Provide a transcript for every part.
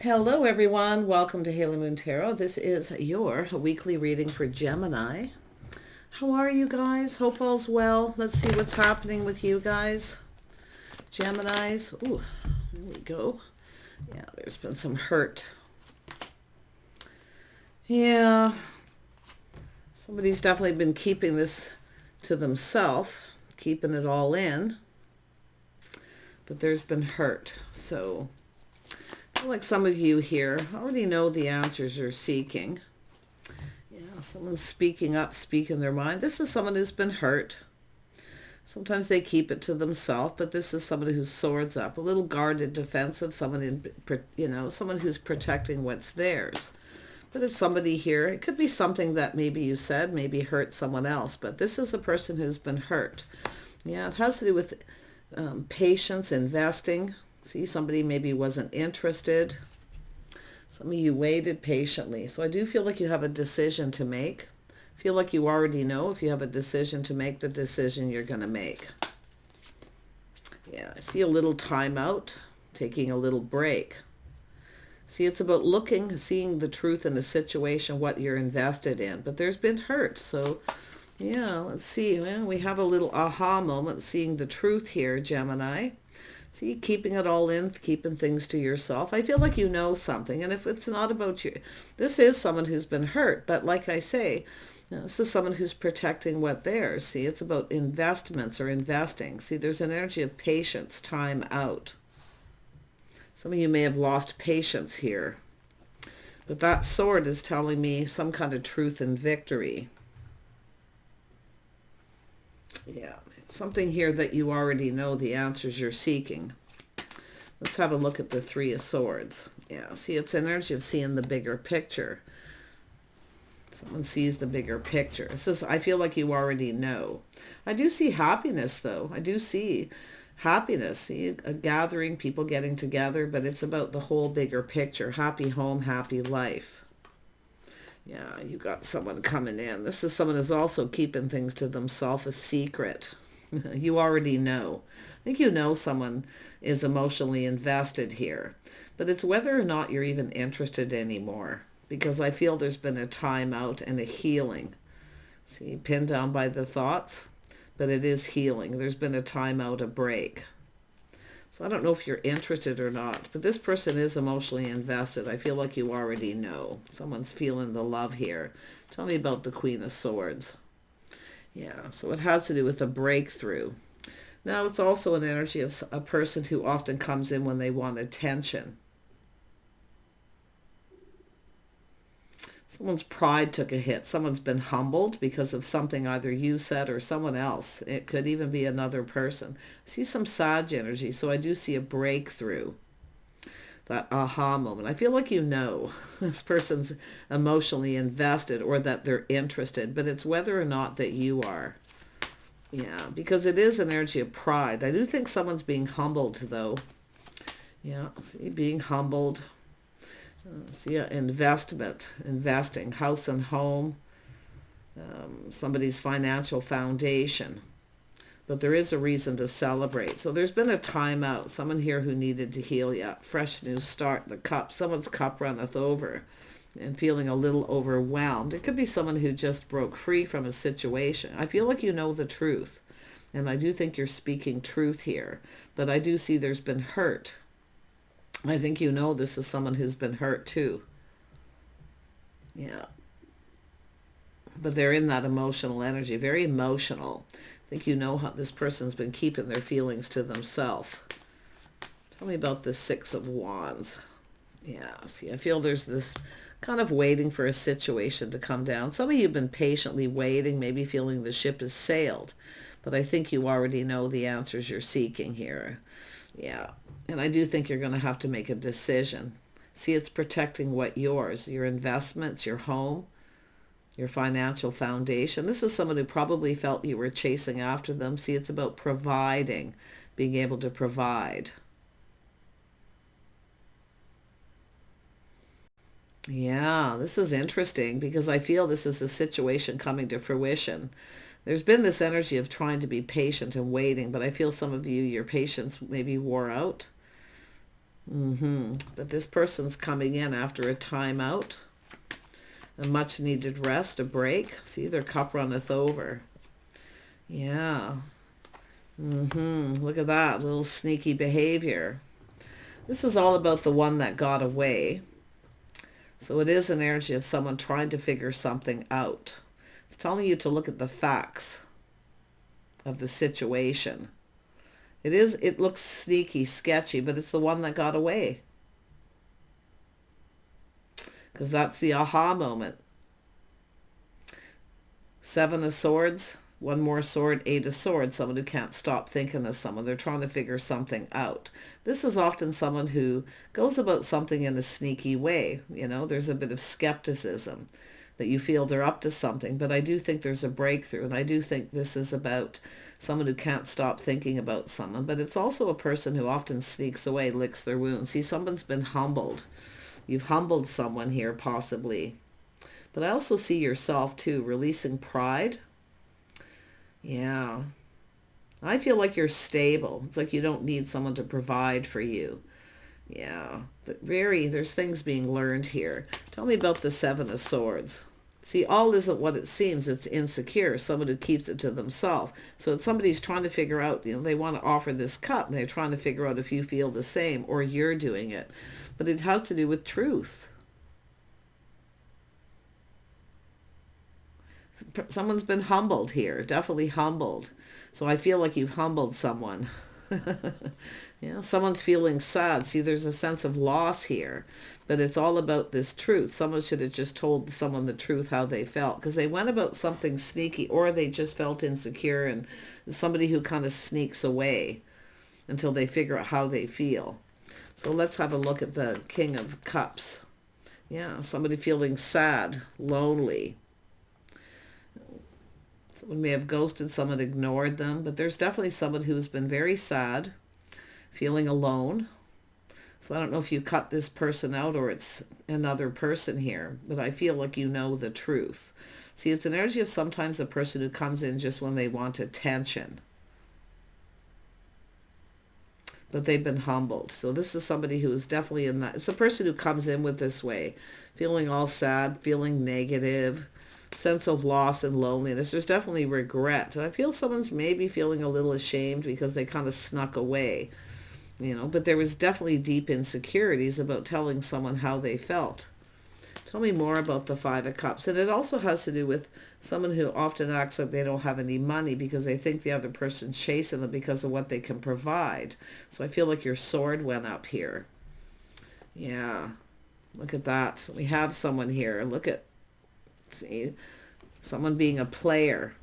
Hello everyone, welcome to Haley Moon Tarot. This is your weekly reading for Gemini. How are you guys? Hope all's well. Let's see what's happening with you guys. Geminis. Ooh, there we go. Yeah, there's been some hurt. Yeah, somebody's definitely been keeping this to themselves, keeping it all in. But there's been hurt, so I feel like some of you here already know the answers you're seeking. Yeah, someone's speaking up, speaking their mind. This is someone who's been hurt. Sometimes they keep it to themselves, but this is somebody who's swords up, a little guarded, defensive, someone someone who's protecting what's theirs. But it's somebody here. It could be something that maybe you said, maybe hurt someone else, but this is a person who's been hurt. Yeah, it has to do with patience, investing. See, somebody maybe wasn't interested. Some of you waited patiently. So I do feel like you have a decision to make. I feel like you already know if you have a decision to make, the decision you're going to make. Yeah, I see a little timeout, taking a little break. See, it's about seeing the truth in a situation, what you're invested in. But there's been hurt. So, yeah, let's see. Well, we have a little aha moment, seeing the truth here, Gemini. See, keeping it all in, keeping things to yourself. I feel like you know something. And if it's not about you, this is someone who's been hurt. But like I say, this is someone who's protecting what theirs. See, it's about investments or investing. See, there's an energy of patience, time out. Some of you may have lost patience here. But that sword is telling me some kind of truth and victory. Yeah. Something here that you already know the answers you're seeking. Let's have a look at the Three of Swords. Yeah, see, it's energy of seeing the bigger picture. Someone sees the bigger picture. It says, I feel like you already know. I do see happiness, though. I do see happiness. See, a gathering, people getting together, but it's about the whole bigger picture. Happy home, happy life. Yeah, you got someone coming in. This is someone who's also keeping things to themselves, a secret. You already know. I think you know someone is emotionally invested here. But it's whether or not you're even interested anymore. Because I feel there's been a timeout and a healing. See, pinned down by the thoughts. But it is healing. There's been a timeout, a break. So I don't know if you're interested or not. But this person is emotionally invested. I feel like you already know. Someone's feeling the love here. Tell me about the Queen of Swords. Yeah, so it has to do with a breakthrough. Now, it's also an energy of a person who often comes in when they want attention. Someone's pride took a hit. Someone's been humbled because of something either you said or someone else. It could even be another person. I see some Sag energy, so I do see a breakthrough. That aha moment. I feel like you know this person's emotionally invested or that they're interested, but it's whether or not that you are. Yeah, because it is an energy of pride. I do think someone's being humbled, though. Yeah, see, being humbled. See, investing, house and home, somebody's financial foundation. But there is a reason to celebrate. So there's been a timeout. Someone here who needed to heal. Yeah, fresh new start. The cup. Someone's cup runneth over and feeling a little overwhelmed. It could be someone who just broke free from a situation. I feel like you know the truth. And I do think you're speaking truth here. But I do see there's been hurt. I think you know this is someone who's been hurt too. Yeah. But they're in that emotional energy. Very emotional. I think you know how this person's been keeping their feelings to themselves. Tell me about the Six of Wands. Yeah, see, I feel there's this kind of waiting for a situation to come down. Some of you have been patiently waiting, maybe feeling the ship has sailed. But I think you already know the answers you're seeking here. Yeah, and I do think you're going to have to make a decision. See, it's protecting what yours, your investments, your home, your financial foundation. This is someone who probably felt you were chasing after them. See, it's about providing, being able to provide. Yeah, this is interesting because I feel this is a situation coming to fruition. There's been this energy of trying to be patient and waiting, but I feel some of you, your patience maybe wore out. But this person's coming in after a timeout, a much needed rest, a break. See, their cup runneth over. Yeah. Look at that, little sneaky behavior. This is all about the one that got away. So it is an energy of someone trying to figure something out. It's telling you to look at the facts of the situation. It looks sneaky, sketchy, but it's the one that got away. Because that's the aha moment. 7 of Swords, one more sword, 8 of Swords, someone who can't stop thinking of someone. They're trying to figure something out. This is often someone who goes about something in a sneaky way. You know, there's a bit of skepticism that you feel they're up to something. But I do think there's a breakthrough. And I do think this is about someone who can't stop thinking about someone. But it's also a person who often sneaks away, licks their wounds. See, someone's been humbled. You've humbled someone here, possibly. But I also see yourself, too, releasing pride. Yeah. I feel like you're stable. It's like you don't need someone to provide for you. Yeah. But there's things being learned here. Tell me about the 7 of Swords. See, all isn't what it seems. It's insecure. Someone who keeps it to themselves. So it's somebody's trying to figure out, they want to offer this cup, and they're trying to figure out if you feel the same or you're doing it. But it has to do with truth. Someone's been humbled here, definitely humbled. So I feel like you've humbled someone. Someone's feeling sad. See, there's a sense of loss here, but it's all about this truth. Someone should have just told someone the truth, how they felt, because they went about something sneaky, or they just felt insecure, and somebody who kind of sneaks away until they figure out how they feel. So let's have a look at the King of Cups. Yeah, somebody feeling sad, lonely. Someone may have ghosted, someone ignored them, but there's definitely someone who's been very sad, feeling alone. So I don't know if you cut this person out or it's another person here, but I feel like you know the truth. See, it's an energy of sometimes a person who comes in just when they want attention. But they've been humbled. So this is somebody who is definitely in that. It's a person who comes in with this way, feeling all sad, feeling negative, sense of loss and loneliness. There's definitely regret. And I feel someone's maybe feeling a little ashamed because they kind of snuck away, but there was definitely deep insecurities about telling someone how they felt. Tell me more about the 5 of Cups. And it also has to do with someone who often acts like they don't have any money because they think the other person's chasing them because of what they can provide. So I feel like your sword went up here. Yeah. Look at that. So we have someone here. Look at, see, someone being a player.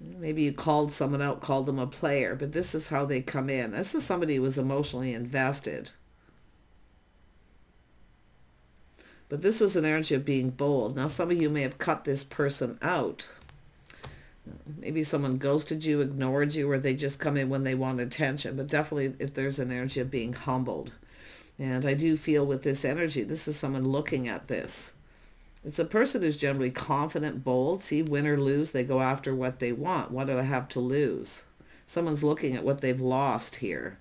Maybe you called someone out, called them a player, but this is how they come in. This is somebody who was emotionally invested. But this is an energy of being bold. Now, some of you may have cut this person out. Maybe someone ghosted you, ignored you, or they just come in when they want attention. But definitely, if there's an energy of being humbled. And I do feel with this energy, this is someone looking at this. It's a person who's generally confident, bold. See, win or lose, they go after what they want. What do I have to lose? Someone's looking at what they've lost here.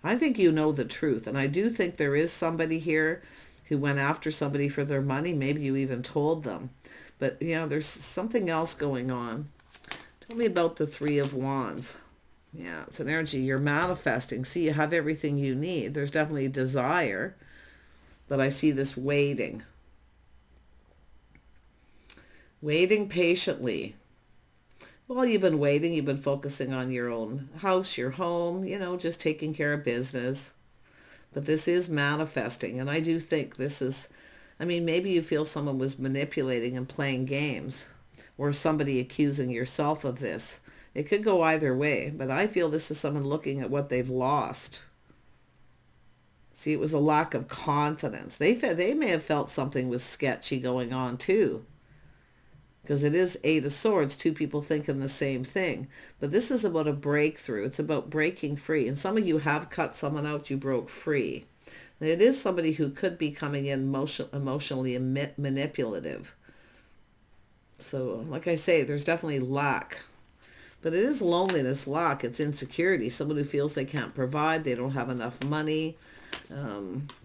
I think you know the truth. And I do think there is somebody here who went after somebody for their money. Maybe you even told them. But, there's something else going on. Tell me about the 3 of Wands. Yeah, it's an energy. You're manifesting. See, you have everything you need. There's definitely desire. But I see this waiting. Waiting patiently. Well, you've been waiting. You've been focusing on your own house, your home, just taking care of business. But this is manifesting. And I do think this is, maybe you feel someone was manipulating and playing games, or somebody accusing yourself of this. It could go either way. But I feel this is someone looking at what they've lost. See, it was a lack of confidence. They may have felt something was sketchy going on too. Because it is 8 of Swords, 2 people thinking the same thing. But this is about a breakthrough. It's about breaking free. And some of you have cut someone out, you broke free. And it is somebody who could be coming in emotionally manipulative. So, like I say, there's definitely lack. But it is loneliness, lack, it's insecurity. Someone who feels they can't provide, they don't have enough money.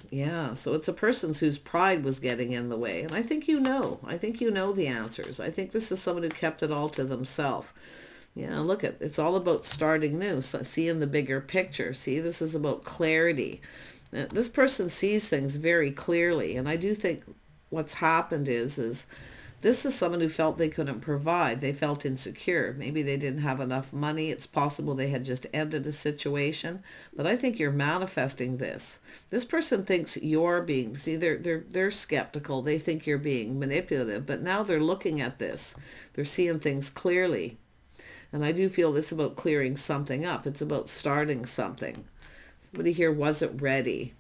Yeah, so it's a person whose pride was getting in the way. And I think you know. I think you know the answers. I think this is someone who kept it all to themselves. Yeah, look at it's all about starting new, so seeing the bigger picture. See, this is about clarity. This person sees things very clearly, and I do think what's happened is this is someone who felt they couldn't provide. They felt insecure. Maybe they didn't have enough money. It's possible they had just ended a situation. But I think you're manifesting this. This person thinks you're being, see, they're skeptical. They think you're being manipulative. But now they're looking at this. They're seeing things clearly. And I do feel it's about clearing something up. It's about starting something. Somebody here wasn't ready.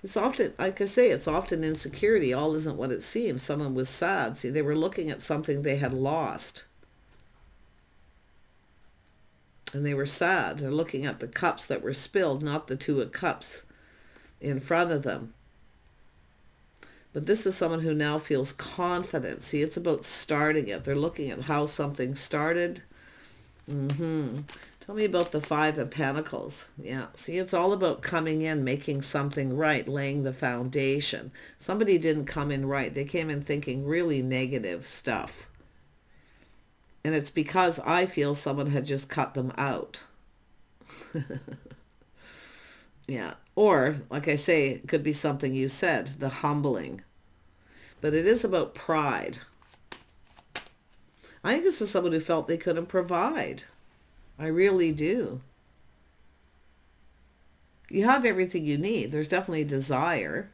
It's often, like I say, it's often insecurity. All isn't what it seems. Someone was sad. See, they were looking at something they had lost. And they were sad. They're looking at the cups that were spilled, not the two of cups in front of them. But this is someone who now feels confident. See, it's about starting it. They're looking at how something started. Tell me about the Five of Pentacles. Yeah, see, it's all about coming in, making something right, laying the foundation. Somebody didn't come in right. They came in thinking really negative stuff. And it's because I feel someone had just cut them out. Yeah, or, like I say, it could be something you said, the humbling. But it is about pride. I think this is someone who felt they couldn't provide. I really do. You have everything you need. There's definitely a desire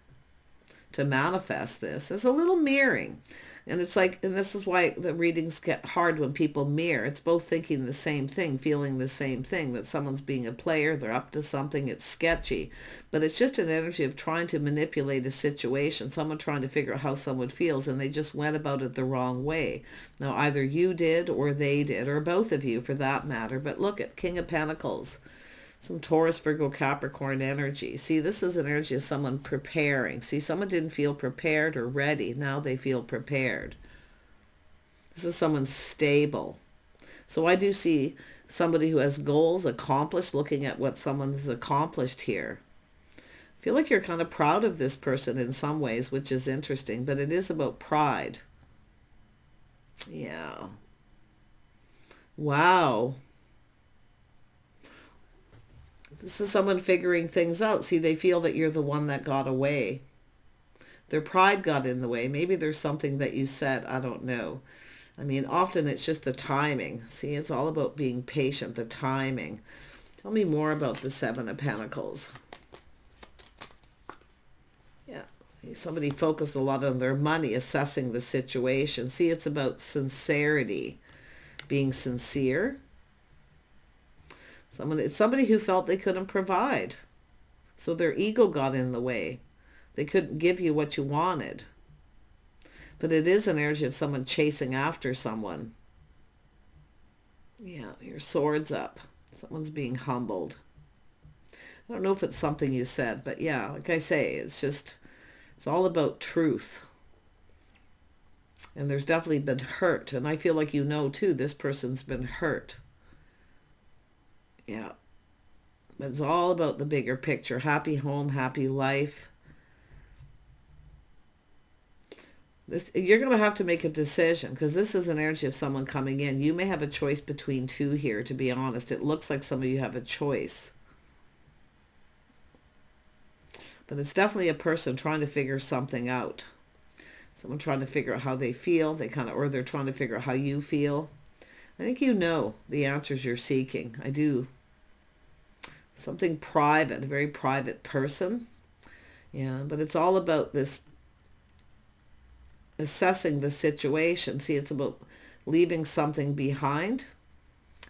to manifest this. There's a little mirroring. And it's like, and this is why the readings get hard when people mirror. It's both thinking the same thing, feeling the same thing, that someone's being a player, they're up to something, it's sketchy. But it's just an energy of trying to manipulate a situation, someone trying to figure out how someone feels, and they just went about it the wrong way. Now, either you did or they did, or both of you for that matter. But look at King of Pentacles. Some Taurus, Virgo, Capricorn energy. See, this is an energy of someone preparing. See, someone didn't feel prepared or ready. Now they feel prepared. This is someone stable. So I do see somebody who has goals accomplished, looking at what someone has accomplished here. I feel like you're kind of proud of this person in some ways, which is interesting, but it is about pride. Yeah. Wow. This is someone figuring things out. See, they feel that you're the one that got away. Their pride got in the way. Maybe there's something that you said. I don't know. I mean, often it's just the timing. See, it's all about being patient, the timing. Tell me more about the Seven of Pentacles. Yeah. See, somebody focused a lot on their money, assessing the situation. See, it's about sincerity, being sincere. It's somebody who felt they couldn't provide. So their ego got in the way. They couldn't give you what you wanted. But it is an energy of someone chasing after someone. Yeah, your sword's up. Someone's being humbled. I don't know if it's something you said, but yeah, like I say, it's all about truth. And there's definitely been hurt. And I feel like you know too, this person's been hurt. Yeah. But it's all about the bigger picture. Happy home, happy life. You're going to have to make a decision, because this is an energy of someone coming in. You may have a choice between two here, to be honest. It looks like some of you have a choice. But it's definitely a person trying to figure something out. Someone trying to figure out how they feel. Or they're trying to figure out how you feel. I think you know the answers you're seeking. I do. Something private, a very private person. Yeah, but it's all about this assessing the situation. See, it's about leaving something behind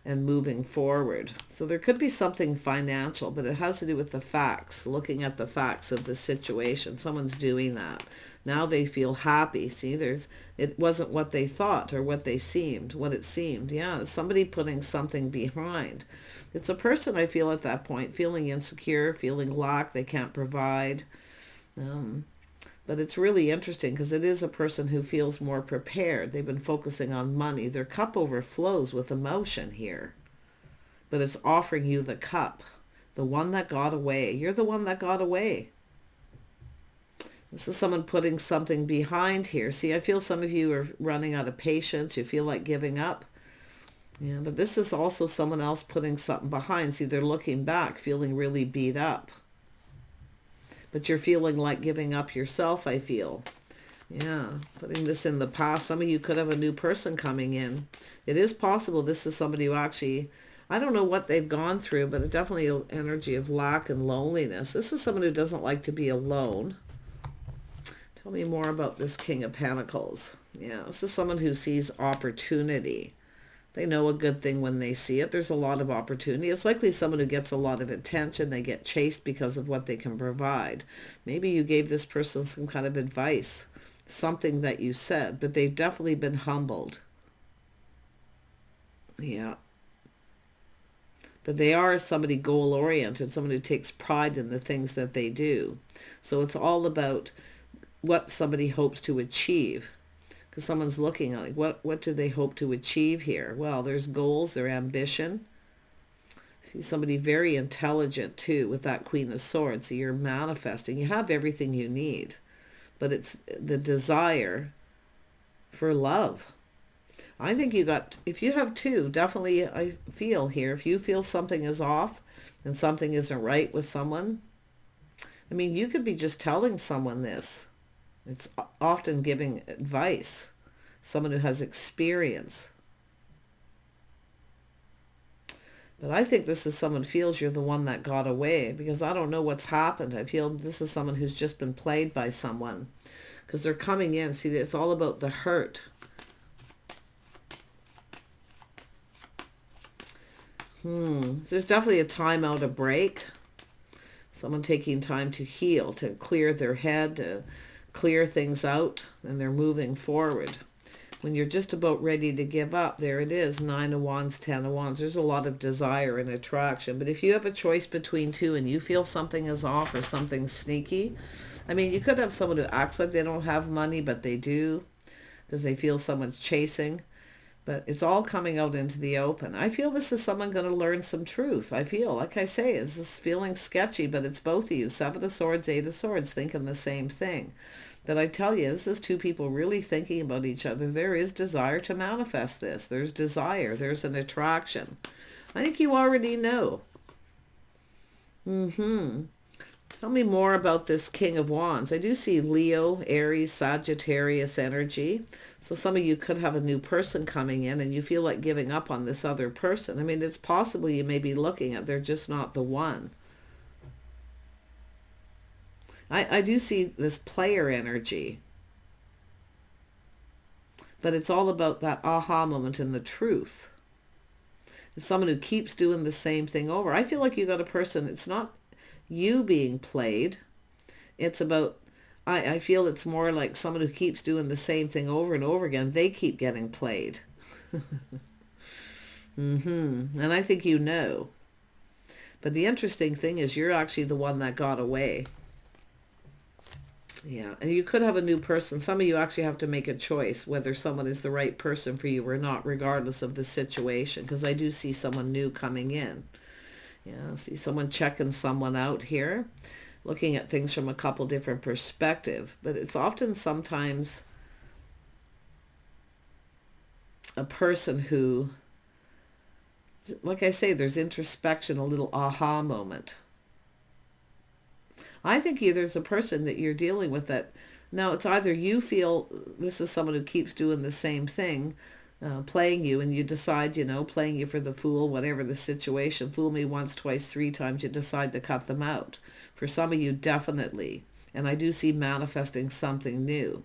and moving forward. So there could be something financial, but it has to do with the facts, looking at the facts of the situation. Someone's doing that. Now they feel happy. See, it wasn't what they thought or what it seemed. Yeah, it's somebody putting something behind. It's a person, I feel, at that point, feeling insecure, feeling lack, they can't provide. But it's really interesting because it is a person who feels more prepared. They've been focusing on money. Their cup overflows with emotion here. But it's offering you the cup. The one that got away. You're the one that got away. This is someone putting something behind here. See, I feel some of you are running out of patience. You feel like giving up. Yeah, but this is also someone else putting something behind. See, they're looking back, feeling really beat up. But you're feeling like giving up yourself, I feel. Yeah, putting this in the past. Some of you could have a new person coming in. It is possible this is somebody who actually, I don't know what they've gone through, but it's definitely an energy of lack and loneliness. This is someone who doesn't like to be alone. Tell me more about this King of Pentacles. Yeah, this is someone who sees opportunity. They know a good thing when they see it. There's a lot of opportunity. It's likely someone who gets a lot of attention. They get chased because of what they can provide. Maybe you gave this person some kind of advice, something that you said, but they've definitely been humbled. Yeah. But they are somebody goal-oriented, someone who takes pride in the things that they do. So it's all about what somebody hopes to achieve. Because someone's looking at like, what do they hope to achieve here? Well, there's goals, their ambition. See somebody very intelligent too with that Queen of Swords. So you're manifesting. You have everything you need. But it's the desire for love. I think you got, if you have two, definitely I feel here, if you feel something is off and something isn't right with someone, I mean, you could be just telling someone this. It's often giving advice. Someone who has experience. But I think this is someone who feels you're the one that got away, because I don't know what's happened. I feel this is someone who's just been played by someone. Because they're coming in. See, it's all about the hurt. There's definitely a time out, a break. Someone taking time to heal, to clear their head, to clear things out, and they're moving forward. When you're just about ready to give up, there it is, 9 of Wands, 10 of Wands. There's a lot of desire and attraction. But if you have a choice between two and you feel something is off or something sneaky, I mean, you could have someone who acts like they don't have money, but they do, because they feel someone's chasing. But it's all coming out into the open. I feel this is someone going to learn some truth. I feel, like I say, it's this feeling sketchy, but it's both of you. 7 of Swords, 8 of Swords, thinking the same thing. But I tell you, this is two people really thinking about each other. There is desire to manifest this. There's desire. There's an attraction. I think you already know. Tell me more about this King of Wands. I do see Leo, Aries, Sagittarius energy. So some of you could have a new person coming in and you feel like giving up on this other person. I mean, it's possible you may be looking at they're just not the one. I do see this player energy. But it's all about that aha moment and the truth. It's someone who keeps doing the same thing over. I feel like you got a person, it's not you being played. It's about, I feel it's more like someone who keeps doing the same thing over and over again. They keep getting played. And I think you know. But the interesting thing is you're actually the one that got away. Yeah, and you could have a new person. Some of you actually have to make a choice whether someone is the right person for you or not, regardless of the situation, because I do see someone new coming in. Yeah, I see someone checking someone out here, looking at things from a couple different perspectives. But it's often sometimes a person who, like I say, there's introspection, a little aha moment. I think there's a person that you're dealing with that, now it's either you feel this is someone who keeps doing the same thing, playing you, and you decide, playing you for the fool, whatever the situation, fool me once, twice, 3 times, you decide to cut them out. For some of you, definitely. And I do see manifesting something new.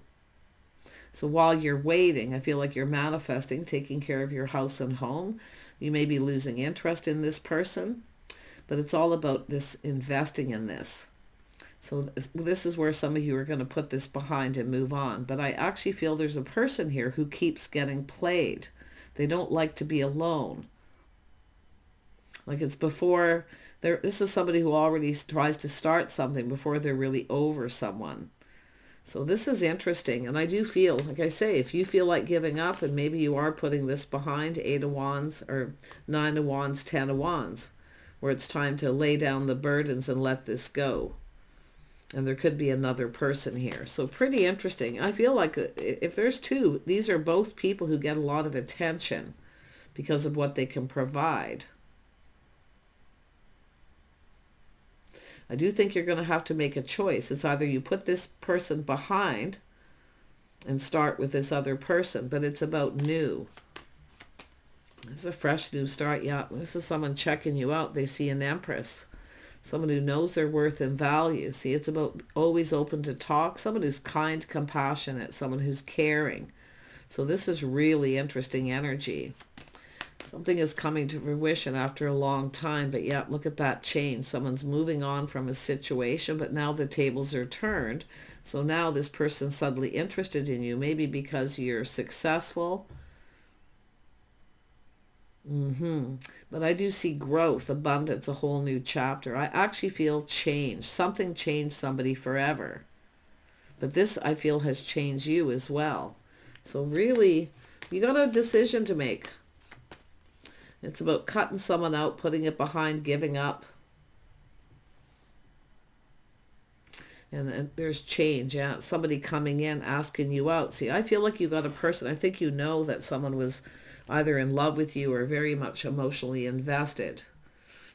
So while you're waiting, I feel like you're manifesting, taking care of your house and home. You may be losing interest in this person, but it's all about this investing in this. So this is where some of you are going to put this behind and move on. But I actually feel there's a person here who keeps getting played. They don't like to be alone. Like it's before, this is somebody who already tries to start something before they're really over someone. So this is interesting. And I do feel, like I say, if you feel like giving up and maybe you are putting this behind, 8 of Wands or 9 of Wands, 10 of Wands, where it's time to lay down the burdens and let this go. And there could be another person here. So pretty interesting. I feel like if there's two, these are both people who get a lot of attention because of what they can provide. I do think you're going to have to make a choice. It's either you put this person behind and start with this other person, but it's about new. This is a fresh new start. Yeah, this is someone checking you out. They see an Empress. Someone who knows their worth and value. See, it's about always open to talk. Someone who's kind, compassionate. Someone who's caring. So this is really interesting energy. Something is coming to fruition after a long time, but yeah, look at that change. Someone's moving on from a situation, but now the tables are turned. So now this person's suddenly interested in you, maybe because you're successful. But I do see growth, abundance, a whole new chapter. I actually feel change. Something changed somebody forever. But this, I feel, has changed you as well. So really, you got a decision to make. It's about cutting someone out, putting it behind, giving up. And there's change. Yeah, somebody coming in, asking you out. See, I feel like you got a person. I think you know that someone was either in love with you or very much emotionally invested.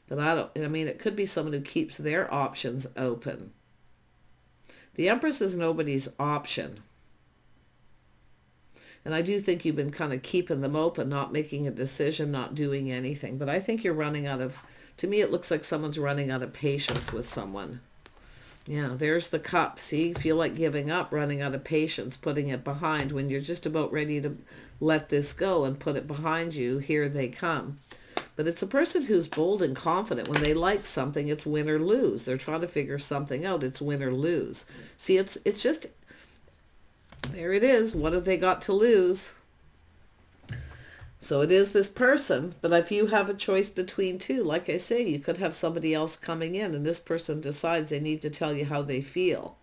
But I mean, it could be someone who keeps their options open. The Empress is nobody's option. And I do think you've been kind of keeping them open, not making a decision, not doing anything. But I think you're running out of, to me, it looks like someone's running out of patience with someone. Yeah, there's the Cup. See, feel like giving up, running out of patience, putting it behind. When you're just about ready to let this go and put it behind you, here they come. But it's a person who's bold and confident. When they like something, it's win or lose. They're trying to figure something out. It's win or lose. See, it's just... there it is. What have they got to lose? So it is this person. But if you have a choice between two, like I say, you could have somebody else coming in and this person decides they need to tell you how they feel.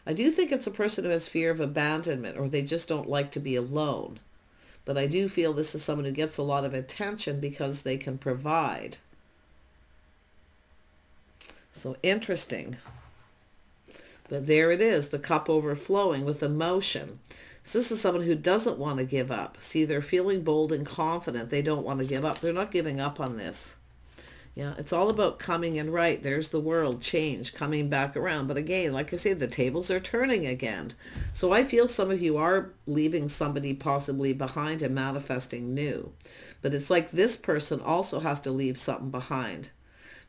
I do think it's a person who has fear of abandonment, or they just don't like to be alone. But I do feel this is someone who gets a lot of attention because they can provide. So interesting. But there it is, the cup overflowing with emotion. So this is someone who doesn't want to give up. See, they're feeling bold and confident. They don't want to give up. They're not giving up on this. Yeah, it's all about coming in right. There's the world, change, coming back around. But again, like I say, the tables are turning again. So I feel some of you are leaving somebody possibly behind and manifesting new. But it's like this person also has to leave something behind.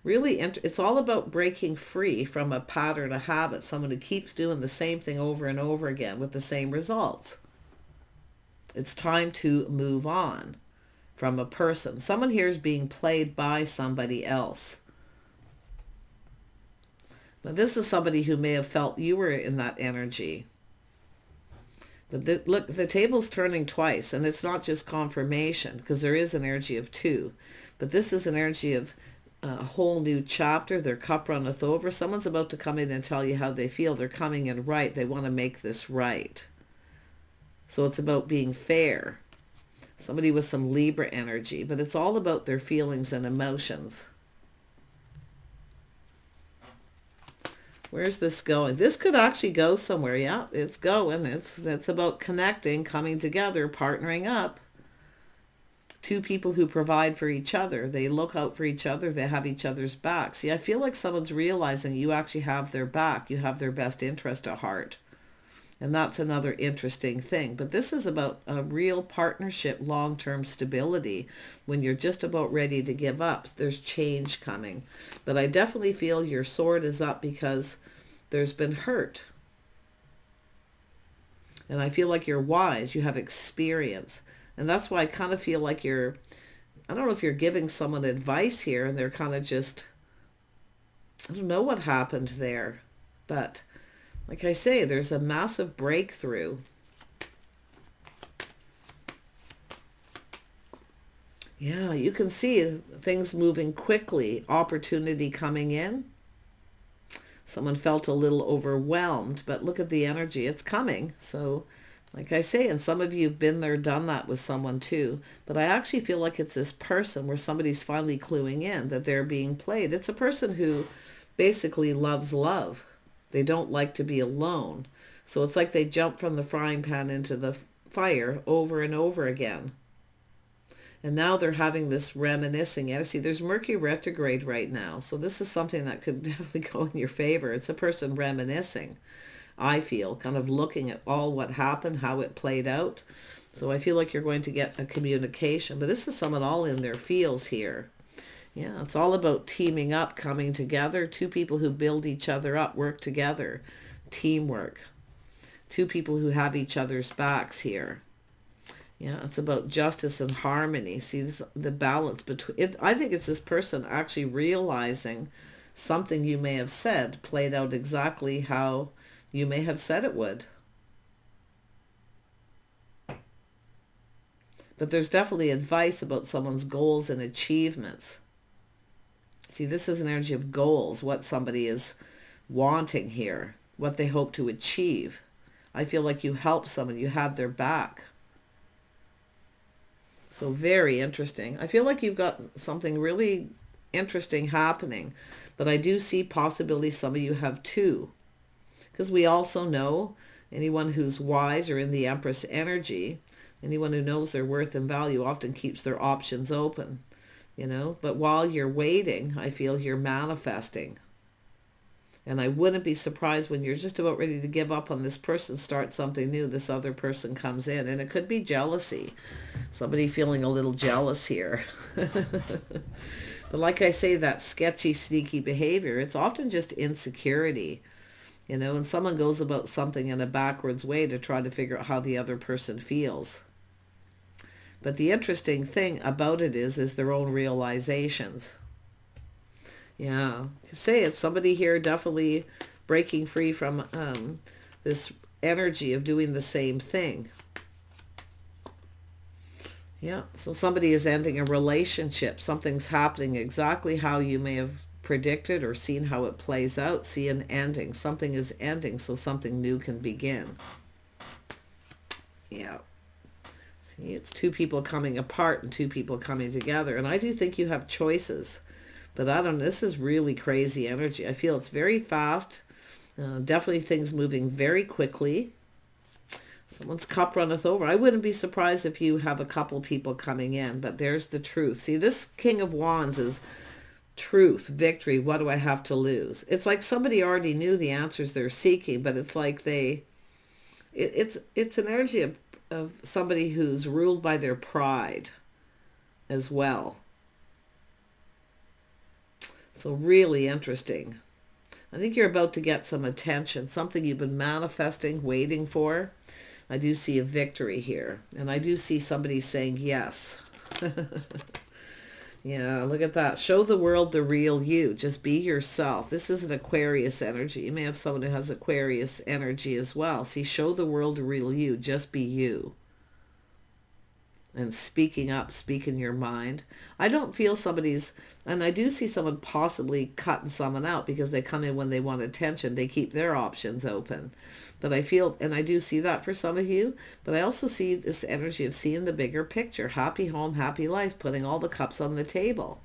Really, it's all about breaking free from a pattern, a habit, someone who keeps doing the same thing over and over again with the same results. It's time to move on from a person. Someone here is being played by somebody else. But this is somebody who may have felt you were in that energy. But look, the table's turning twice, and it's not just confirmation, because there is an energy of two. But this is an energy of a whole new chapter. Their cup runneth over. Someone's about to come in and tell you how they feel. They're coming in right. They want to make this right. So it's about being fair. Somebody with some Libra energy, but it's all about their feelings and emotions. Where's this going? This could actually go somewhere. Yeah, it's going. It's about connecting, coming together, partnering up. Two people who provide for each other. They look out for each other. They have each other's back. See, I feel like someone's realizing you actually have their back. You have their best interest at heart. And that's another interesting thing. But this is about a real partnership, long-term stability. When you're just about ready to give up, there's change coming. But I definitely feel your sword is up because there's been hurt. And I feel like you're wise. You have experience. And that's why I kind of feel like I don't know if you're giving someone advice here and they're kind of just, I don't know what happened there. But like I say, there's a massive breakthrough. Yeah, you can see things moving quickly, opportunity coming in. Someone felt a little overwhelmed, but look at the energy. It's coming. So like I say, and some of you have been there, done that with someone too. But I actually feel like it's this person where somebody's finally cluing in that they're being played. It's a person who basically loves love. They don't like to be alone. So it's like they jump from the frying pan into the fire over and over again. And now they're having this reminiscing. Yeah, see, there's Mercury retrograde right now. So this is something that could definitely go in your favor. It's a person reminiscing, I feel, kind of looking at all what happened, how it played out. So I feel like you're going to get a communication. But this is someone all in their feels here. Yeah, it's all about teaming up, coming together. Two people who build each other up, work together. Teamwork. Two people who have each other's backs here. Yeah, it's about justice and harmony. See, this, the balance between it. I think it's this person actually realizing something you may have said played out exactly how you may have said it would. But there's definitely advice about someone's goals and achievements. See, this is an energy of goals, what somebody is wanting here, what they hope to achieve. I feel like you help someone, you have their back. So very interesting. I feel like you've got something really interesting happening, but I do see possibly some of you have two. Because we also know anyone who's wise or in the Empress energy, anyone who knows their worth and value often keeps their options open, you know. But while you're waiting, I feel you're manifesting. And I wouldn't be surprised when you're just about ready to give up on this person, start something new, this other person comes in. And it could be jealousy. Somebody feeling a little jealous here. But like I say, that sketchy, sneaky behavior, it's often just insecurity. You know, and someone goes about something in a backwards way to try to figure out how the other person feels. But the interesting thing about it is their own realizations. Yeah, say it's somebody here definitely breaking free from this energy of doing the same thing. Yeah, so somebody is ending a relationship. Something's happening exactly how you may have predicted or seen how it plays out. See an ending. Something is ending so something new can begin. Yeah. See, it's two people coming apart and two people coming together. And I do think you have choices. But I don't know, this is really crazy energy. I feel it's very fast. Definitely things moving very quickly. Someone's cup runneth over. I wouldn't be surprised if you have a couple people coming in, but there's the truth. See, this King of Wands is truth, victory. What do I have to lose? It's like somebody already knew the answers they're seeking, but it's like it's an energy of somebody who's ruled by their pride as well. So really interesting. I think you're about to get some attention, something you've been manifesting, waiting for. I do see a victory here. And I do see somebody saying yes. Yeah, look at that. Show the world the real you. Just be yourself. This is an Aquarius energy. You may have someone who has Aquarius energy as well. See, show the world the real you. Just be you. And speaking up, speaking your mind. I don't feel somebody's, and I do see someone possibly cutting someone out because they come in when they want attention. They keep their options open. But I feel, and I do see that for some of you, but I also see this energy of seeing the bigger picture. Happy home, happy life, putting all the cups on the table.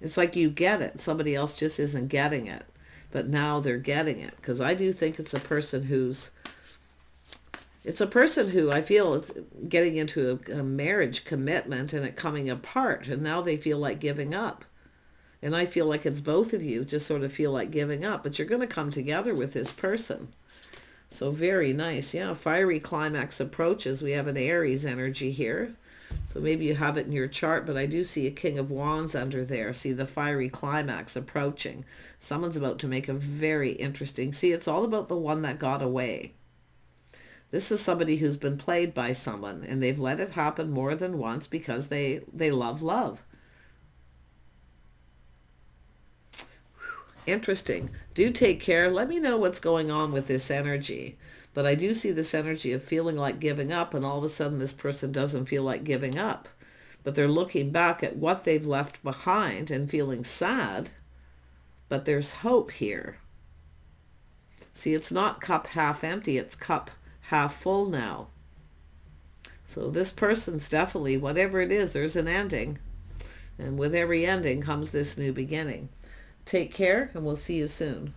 It's like you get it. Somebody else just isn't getting it. But now they're getting it. Because I do think it's a person who's, it's a person who I feel is getting into a marriage commitment and it coming apart. And now they feel like giving up. And I feel like it's both of you just sort of feel like giving up. But you're going to come together with this person. So very nice. Yeah, fiery climax approaches. We have an Aries energy here. So maybe you have it in your chart, but I do see a King of Wands under there. See the fiery climax approaching. Someone's about to make a very interesting... See, it's all about the one that got away. This is somebody who's been played by someone, and they've let it happen more than once because they love love. Interesting. Do take care. Let me know what's going on with this energy. But I do see this energy of feeling like giving up, and all of a sudden this person doesn't feel like giving up. But they're looking back at what they've left behind and feeling sad. But there's hope here. See, it's not cup half empty, it's cup half full now. So this person's definitely, whatever it is, there's an ending. And with every ending comes this new beginning. Take care, and we'll see you soon.